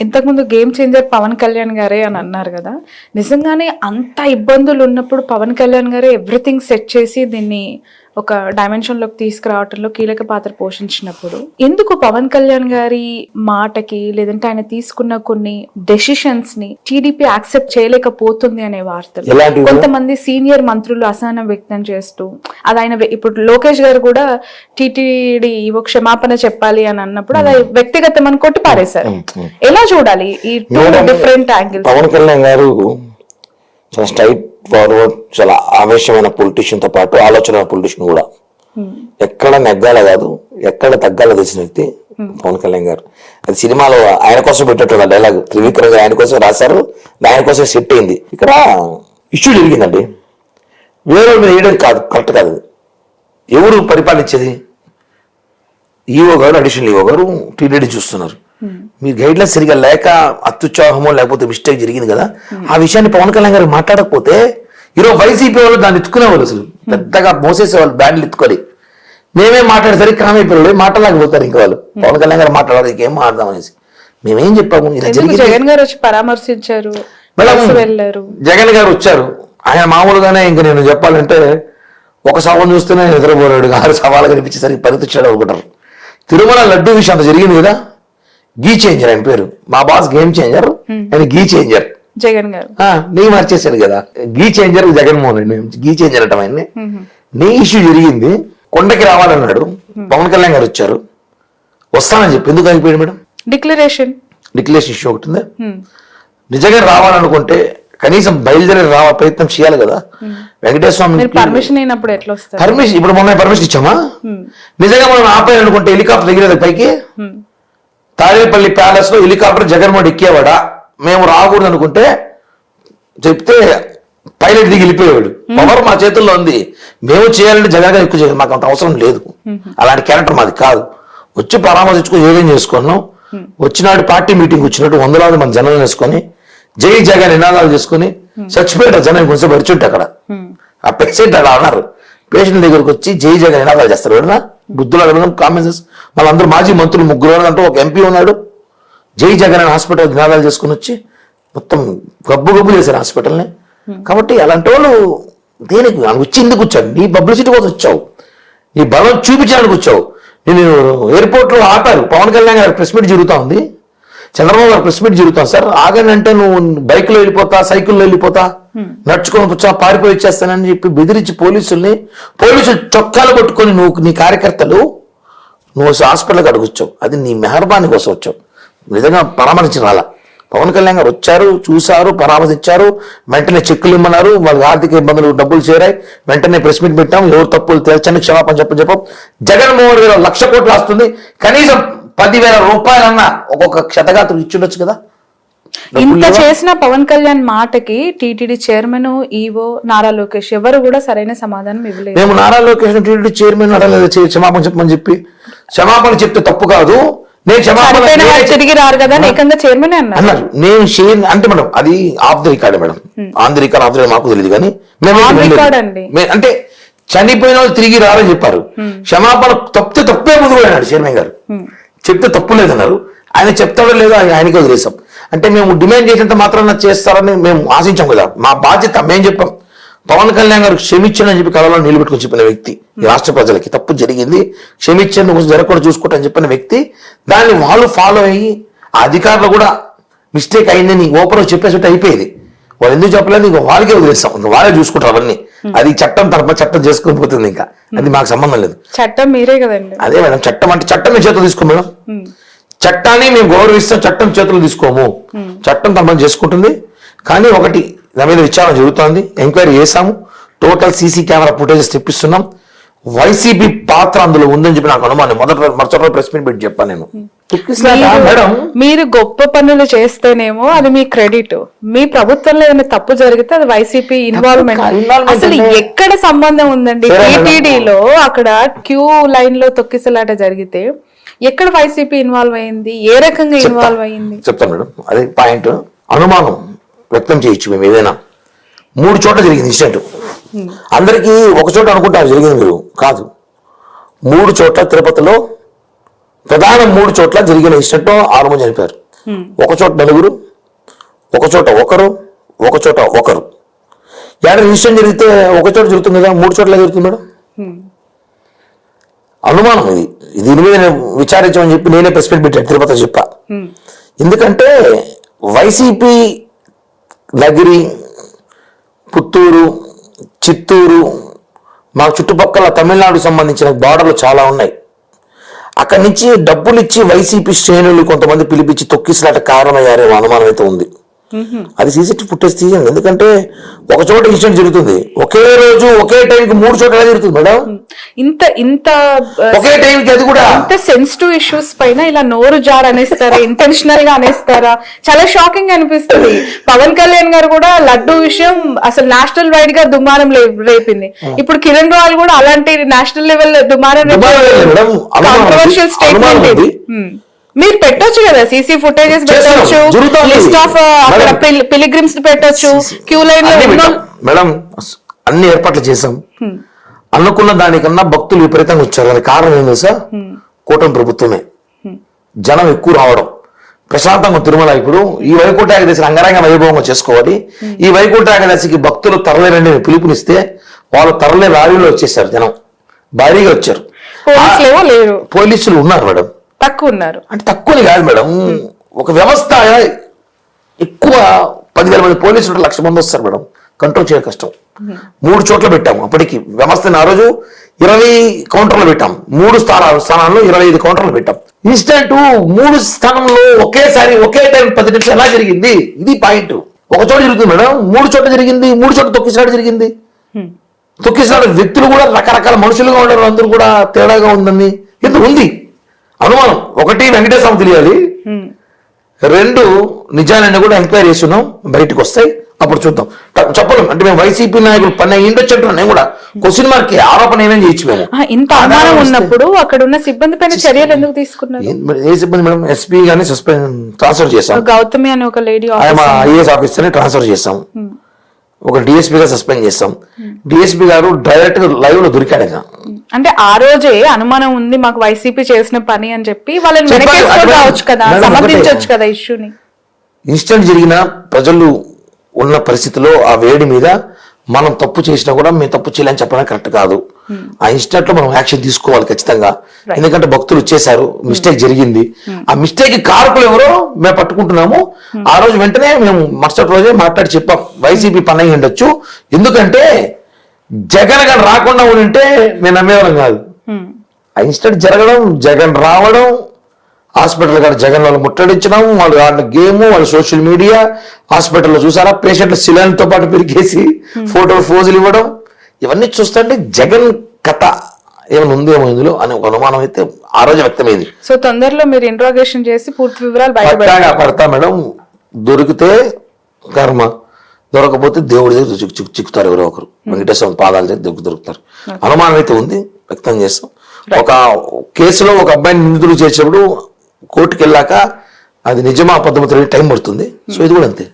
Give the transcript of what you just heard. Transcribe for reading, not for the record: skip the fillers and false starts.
ఇంతకుముందు game changer Pawan Kalyan గారే అని అన్నారు కదా, నిజంగానే అంత ఇబ్బందులు ఉన్నప్పుడు పవన్ కళ్యాణ్ గారే ఎవ్రీథింగ్ సెట్ చేసి దీన్ని ఒక డైమెన్షన్ లోకి తీసుకురావటంలో కీలక పాత్ర పోషించినప్పుడు ఎందుకు పవన్ కళ్యాణ్ గారి మాటకి లేదంటే ఆయన తీసుకున్న కొన్ని డెసిషన్స్ ని టీడీపీ యాక్సెప్ట్ చేయలేకపోతుంది అనే వార్తలు, కొంతమంది సీనియర్ మంత్రులు అసహనం వ్యక్తం చేస్తూ అది ఆయన ఇప్పుడు లోకేష్ గారు కూడా టీటీడీ క్షమాపణ చెప్పాలి అని అన్నప్పుడు అది వ్యక్తిగతం అని కొట్టి పారేశారు. ఎలా చూడాలి ఈ డిఫరెంట్ యాంగిల్స్? పవన్ కళ్యాణ్ గారు చాలా స్ట్రైట్ ఫార్వర్డ్, చాలా ఆవేశమైన పొలిటీషియన్ తో పాటు ఆలోచన పొలిటీషియన్ కూడా. ఎక్కడ నెగ్గాల కాదు, ఎక్కడ తగ్గాల తెలిసిన వ్యక్తి పవన్ కళ్యాణ్ గారు. అది సినిమాలో ఆయన కోసం పెట్టేట డైలాగ్ త్రివిక్రమ్ గారు ఆయన కోసం రాశారు, ఆయన కోసం సెట్ అయింది. ఇక్కడ ఇష్యూ జరిగిందండి, వేరే వేయడం కాదు, కరెక్ట్ కాదు. ఎవరు పరిపాలించేది? ఈఓ గారు, అడిషనల్ ఈఓ గారు టీడీడీ చూస్తున్నారు. మీ గైడ్ లైన్స్ సరిగా లేక అత్యుత్సాహమో లేకపోతే మిస్టేక్ జరిగింది కదా, ఆ విషయాన్ని పవన్ కళ్యాణ్ గారు మాట్లాడకపోతే ఈరోజు వైసీపీ వాళ్ళు దాన్ని ఎత్తుకునేవాళ్ళు, అసలు పెద్దగా మోసేసేవాళ్ళు బ్యాండ్లు ఎత్తుకొని. మేమేం మాట్లాడేసరికి కామైపోయాడు, మాట్లాడలేకపోతారు ఇంకా వాళ్ళు. పవన్ కళ్యాణ్ గారు మాట్లాడాలి, ఇంకేం మాట్లాడదాం అనేసి మేమేం చెప్పాము. ఇలా జరిగింది. జగన్ గారు వచ్చి పరామర్శించారు, జగన్ గారు వచ్చారు. ఆయన మామూలుగానే ఇంకా నేను చెప్పాలంటే ఒక సవాల్ చూస్తేనే నిద్రపోరాడు, 6 సవాళ్ళు కనిపించేసరికి పరిగెత్తిచ్చాడు అనుకుంటారు. తిరుమల లడ్డు విషయం అంత జరిగింది కదా, గీ చేంజర్ ఆయన పేరు. మా బాస్ గేమ్ చేంజర్, ఆయన గీ చేంజర్ జగన్ గారు. నీ మార్చేశాడు కదా, గీ చేంజర్ జగన్మోహన్ రెడ్డి, గీ చేంజర్ అంటాం ఆయన్ని. నీ ఇష్యూ జరిగింది, కొండకి రావాలన్నాడు. పవన్ కళ్యాణ్ గారు వచ్చారు, వస్తానని చెప్పి ఎందుకు అయిపోయాడు మేడం? డిక్లరేషన్ ఇష్యూ ఒకటి ఉంది. నిజంగా రావాలనుకుంటే కనీసం బయలుదేరి ప్రయత్నం చేయాలి కదా. వెంకటేశ్వర స్వామి పర్మిషన్ అయినప్పుడు ఎట్లా వస్తారు? పర్మిషన్ ఇప్పుడు మొన్న పర్మిషన్ ఇచ్చామా? నిజంగా మనం ఆపాలనుకుంటే హెలికాప్టర్ దిగినది పైకి, తాడేపల్లి ప్యాలెస్ లో హెలికాప్టర్ జగన్మోహన్ ఎక్కేవాడా? మేము రాకూడదు అనుకుంటే చెప్తే పైలట్ దిగి వెళ్ళిపోయేవాడు. పవర్ మా చేతుల్లో ఉంది, మేము చేయాలంటే జగన్ గారు ఎక్కువ చేయాలి, మాకు అంత అవసరం లేదు. అలాంటి క్యారెక్టర్ మాది కాదు. వచ్చి పరామర్శించుకుని యోగం చేసుకున్నాం. వచ్చినాడు పార్టీ మీటింగ్ వచ్చినట్టు 100,000 మంది జనం వేసుకొని జై జగన్ నినాదాలు చేసుకుని చచ్చిపోయాడు జనం. కొంచెం పరిచుంటే అక్కడ ఆ పేషెంట్ అలా అన్నారు. పేషెంట్ దగ్గరకు వచ్చి జై జగన్ నినాదాలు చేస్తారు ఎవరన్నా? బుద్ధులు అడగడం కామెంట్స్. వాళ్ళందరూ మాజీ మంత్రులు 3 అంటే ఒక ఎంపీ ఉన్నాడు. జై జగన్ అని హాస్పిటల్ నినాదాలు చేసుకుని వచ్చి మొత్తం గబ్బు చేశారు హాస్పిటల్ని. కాబట్టి అలాంటి వాళ్ళు దేనికి వచ్చి ఎందుకు వచ్చాడు? నీ పబ్లిసిటీ కోసం వచ్చావు, నీ బలం చూపించడానికి వచ్చావు. నేను ఎయిర్పోర్ట్ లో ఆపారు. పవన్ కళ్యాణ్ గారి ప్రెస్ మీట్ జరుగుతా ఉంది, చంద్రబాబు గారు ప్రెస్ మీట్ జరుగుతాం. సార్ ఆగని అంటే నువ్వు బైక్ లో వెళ్ళిపోతా, సైకిల్లో వెళ్ళిపోతా, నడుచుకొని వచ్చా, పారిపోయి వచ్చేస్తానని చెప్పి బెదిరించి పోలీసులు చొక్కాలు కొట్టుకొని నువ్వు నీ కార్యకర్తలు నువ్వు హాస్పిటల్కి అడుగుచ్చావు. అది నీ మెహర్బానీ కోసం వచ్చావు, నిజంగా పరామర్శించిన రాలా. పవన్ కళ్యాణ్ గారు వచ్చారు, చూశారు, పరామర్శించారు, వెంటనే చెక్కులు ఇమ్మన్నారు. వాళ్ళకి ఆర్థిక ఇబ్బందులు, డబ్బులు చేరాయి, వెంటనే ప్రెస్ మీట్ పెట్టాం. ఎవరు తప్పులు తేల్చండి, క్షమాపణ చెప్పాం. జగన్మోహన్ గారు 1,00,000 కోట్లు వస్తుంది, కనీసం 10,000 రూపాయలన్నా ఒక్కొక్క క్షతగాత్రులు ఇచ్చుండొచ్చు కదా. ఇంత చేసిన పవన్ కళ్యాణ్ మాటకి TTD chairman, EO Nara Lokesh ఎవరు కూడా సరైన సమాధానం ఇవ్వలేదు. మేము నారా లోకేష్ టీటీడీ చైర్మన్ క్షమాపణ చెప్పమని చెప్పి, క్షమాపణ చెప్తే తప్పు కాదు, నేను క్షమాపణ తిరిగి రారు కదా ఏకంగా చైర్మన్ అన్నారు. నేను అంటే మేడం అది of the record madam, on the record of the మాకు తెలియదు. కానీ అంటే చనిపోయిన వాళ్ళు తిరిగి రారని చెప్పారు. క్షమాపణ తప్పే ముందు అన్నాడు చైర్మన్ గారు. చెప్తే తప్పు లేదన్నారు. ఆయన చెప్తాడో లేదో ఆయనకే వదిలేసాం. అంటే మేము డిమాండ్ చేసినంత మాత్రాన చేస్తారని మేము ఆశించాం కదా. మా బాధ్యత మేము చెప్పాం. పవన్ కళ్యాణ్ గారు క్షమించని చెప్పి కళలో నిలబెట్టుకుని చెప్పిన వ్యక్తి, ఈ రాష్ట్ర ప్రజలకి తప్పు జరిగింది, క్షమించండి, కొంచెం జరగకుండా చూసుకుంటారని చెప్పిన వ్యక్తి. దాన్ని వాళ్ళు ఫాలో అయ్యి ఆ అధికారులు కూడా మిస్టేక్ అయిందని ఓపెన్ చెప్పేసి అయిపోయేది. వాళ్ళు ఎందుకు చెప్పలేదు, ఇంకా వాళ్ళకే వదిలేస్తాం, ఇంకా వాళ్ళే చూసుకుంటారు అవన్నీ. అది చట్టం తరపున చట్టం చేసుకుని పోతుంది, ఇంకా అది మాకు సంబంధం లేదు. చట్టం మీరే కదండి. అదే మేడం, చట్టం అంటే చట్టం మీ చేతులు తీసుకో మేడం. చట్టాన్ని మేము గౌరవిస్తాం, చట్టం చేతులు తీసుకోము. చట్టం తన పని చేసుకుంటుంది. కానీ ఒకటి, నా మీద విచారణ జరుగుతోంది, ఎంక్వైరీ చేశాము, టోటల్ సీసీ కెమెరా ఫుటేజెస్ తెప్పిస్తున్నాం. వైసీపీ పాత్ర అందులో ఉందని చెప్పి నాకు అనుమానం. మరుసటి ప్రెస్ మీట్ పెట్టి చెప్పాను నేను. మేడం మీరు గొప్ప పనులు చేస్తేనేమో అది మీ క్రెడిట్, మీ ప్రభుత్వంలో ఏదైనా తప్పు జరిగితే అది వైసీపీ ఇన్వాల్వ్మెంట్. అసలు ఎక్కడ సంబంధం ఉందండి? టీటీడీలో అక్కడ క్యూ లైన్ లో తొక్కిసలాట జరిగితే ఎక్కడ వైసీపీ ఇన్వాల్వ్ అయింది, ఏ రకంగా ఇన్వాల్వ్ అయింది చెప్తాను మేడం. అదే పాయింట్. అనుమానం వ్యక్తం చేయొచ్చు మేము ఏదైనా. 3 చోట్ల జరిగింది ఇన్సిడెంట్. అందరికీ ఒక చోట అనుకుంటారు జరిగింది, మీరు కాదు. 3 చోట్ల తిరుపతిలో ప్రధాన 3 చోట్ల జరిగిన ఇన్సిడెంట్ 6 మంది చనిపోయారు. ఒక చోట నలుగురు, ఒక చోట ఒకరు, ఒక చోట ఒకరు. ఏడాది ఇన్సిడెంట్ జరిగితే ఒక చోట జరుగుతుంది కదా, 3 చోట్ల జరుగుతుంది మేడం. అనుమానం ఇది. దీని మీద నేను విచారించమని చెప్పి నేనే ప్రెస్ మీట్ పెట్టాను, తిరుపతి చెప్పా. ఎందుకంటే వైసీపీ నగిరి, పుత్తూరు, చిత్తూరు, మా చుట్టుపక్కల తమిళనాడుకు సంబంధించిన బార్డర్లు చాలా ఉన్నాయి. అక్కడి నుంచి డబ్బులు ఇచ్చి వైసీపీ శ్రేణులు కొంతమంది పిలిపించి తొక్కిసలాట కారణమయ్యారే అనుమానం అయితే ఉంది. అది సీసీటీవీ ఫుటేజ్ తీయండి. ఎందుకంటే ఒక చోట ఇన్సిడెంట్ జరుగుతుంది, ఒకే రోజు ఒకే టైంకి 3 చోట్ల జరుగుతుంది మేడం. ఇంత ఒకే టైంకి, అది కూడా ఇంత సెన్సిటివ్ ఇష్యూస్ పైన ఇలా నోరు జార్ అనేస్తారా, ఇంటెన్షనల్ గా అనేస్తారా? చాలా షాకింగ్ అనిపిస్తుంది. పవన్ కళ్యాణ్ గారు కూడా లడ్డు విషయం అసలు నేషనల్ వైడ్ గా దుమారం రేపింది. ఇప్పుడు కిరణ్ రావు కూడా అలాంటి నేషనల్ లెవెల్ దుమారం కాంట్రవర్షియల్ స్టేట్మెంట్ ఇది. మీరు పెట్టొచ్చు కదా, సీసీ ఫుటేజెస్ పెట్టొచ్చు, లిస్ట్ ఆఫ్ అక్కడ పిలిగ్రిమ్స్ పెట్టొచ్చు, క్యూ లైన్ లో. మేడం అన్ని ఏర్పాట్లు చేశాం. అనుకున్న దానికన్నా భక్తులు విపరీతంగా వచ్చారు. దానికి కారణం ఏంది సార్? కూటమి ప్రభుత్వమే. జనం ఎక్కువ రావడం, ప్రశాంతంగా తిరుమల. ఇప్పుడు ఈ వైకుంఠ ఏకాదశి అంగరంగ వైభవంగా చేసుకోవాలి. ఈ వైకుంఠ ఏకాదశికి భక్తులు తరలేరండి పిలుపునిస్తే వాళ్ళు తరలే లారీలో వచ్చేసారు. జనం భారీగా వచ్చారు. పోలీసులు ఉన్నారు మేడం, తక్కువ ఉన్నారు అంటే తక్కువని కాదు మేడం. ఒక వ్యవస్థ ఎక్కువ 10,000 మంది పోలీసులు 1,00,000 మంది వస్తారు మేడం. కంట్రోల్ చేయడం కష్టం. 3 చోట్ల పెట్టాము. అప్పటికి వ్యవస్థని ఆ రోజు 20 కౌంటర్లు పెట్టాం. 3 స్థానాల్లో 25 కౌంటర్లు పెట్టాం. ఇన్స్టెంట్ 3 స్థానంలో ఒకేసారి ఒకే టైం 10 నిమిషాలు ఎలా జరిగింది? ఇది పాయింట్. ఒక చోట జరుగుతుంది మేడం, 3 చోట్ల జరిగింది. 3 చోట్ల తొక్కిసలాట జరిగింది. తొక్కిసలాట వ్యక్తులు కూడా రకరకాల మనుషులుగా ఉండరు, అందరూ కూడా తేడాగా ఉందని ఎందుకు ఉంది అనుమానం. 1 వెంకటేశ్వరం తెలియాలి, 2 నిజాలన్నీ కూడా ఎంక్వైరీ చేస్తున్నాం, బయటకు వస్తాయి, అప్పుడు చూద్దాం. చెప్పలేం అంటే మేము వైసీపీ నాయకులు పని అయ్యిండొచ్చు అంటున్నాం. నేను కూడా క్వశ్చన్ మార్క్ ఆరోపణ ఏమేం చేయొచ్చు మేము. ఇంత అనుమానం ఉన్నప్పుడు అక్కడ ఉన్న సిబ్బంది పైన చర్యలు ఎందుకు తీసుకున్నారు? ఏ సిబ్బంది మేడం? ఎస్పీ గానీ ట్రాన్స్ఫర్ చేశాం. గౌతమి అని ఒక లేడీ ఐఏఎస్ ఆఫీసర్ ని ట్రాన్స్ఫర్ చేశాం. ఒక డిఎస్పీ గా సస్పెండ్ చేస్తాం. డిఎస్పీ గారు డైరెక్ట్ గా లైవ్ లో దొరికాడు. అంటే ఆ రోజే అనుమానం ఉంది మాకు వైసీపీ చేసిన పని అని చెప్పి వాళ్ళని వెనకేసుకోవచ్చు కదా, సమర్థించవచ్చు కదా ఇష్యూని. ఇన్సిడెంట్ జరిగిన ప్రజలు ఉన్న పరిస్థితిలో ఆ వేడి మీద మనం తప్పు చేసినా కూడా మేము తప్పు చేయాలని చెప్పడం కరెక్ట్ కాదు. ఆ ఇన్సిడెంట్ లో మనం యాక్షన్ తీసుకోవాలి ఖచ్చితంగా. ఎందుకంటే భక్తులు వచ్చేసారు, మిస్టేక్ జరిగింది. ఆ మిస్టేక్ కారకులు ఎవరో మేము పట్టుకుంటున్నాము. ఆ రోజు వెంటనే మేము మరుసటి రోజే మాట్లాడి చెప్పాం, వైసీపీ పని అయి ఉండొచ్చు. ఎందుకంటే జగన్ గారు రాకుండా ఉంటే మేము నమ్మేవాళ్ళం కాదు. ఆ ఇన్సిడెంట్ జరగడం, జగన్ రావడం, హాస్పిటల్ గారు జగన్ వాళ్ళు ముట్టడించడం, వాళ్ళు ఆడిన గేమ్, వాళ్ళు సోషల్ మీడియా, హాస్పిటల్లో చూసారా పేషెంట్లు సిలైన్తో పాటు పెరిగేసి ఫోజులు ఇవ్వడం, ఇవన్నీ చూస్తుంటే జగన్ కథ ఏమైనా ఉందేమో ఇందులో అనే ఒక అనుమానం అయితే ఆ రోజు వ్యక్తమైంది. సో తొందరలో మీరు ఇంట్రాగేషన్ చేసి పూర్తి వివరాలు పడతా మేడం. దొరికితే కర్మ, దొరకపోతే దేవుడి దగ్గర చిక్కుతారు ఎవరో ఒకరు. వెంకటేశ్వర పాదాల దగ్గర దొరుకుతారు. అనుమానం అయితే ఉంది, వ్యక్తం చేస్తాం. ఒక కేసులో ఒక అబ్బాయిని నిందితులు చేసినప్పుడు కోర్టుకు వెళ్ళాక అది నిజమా అబద్ధమో తెలియని టైం పడుతుంది. సో ఇది కూడా అంతే.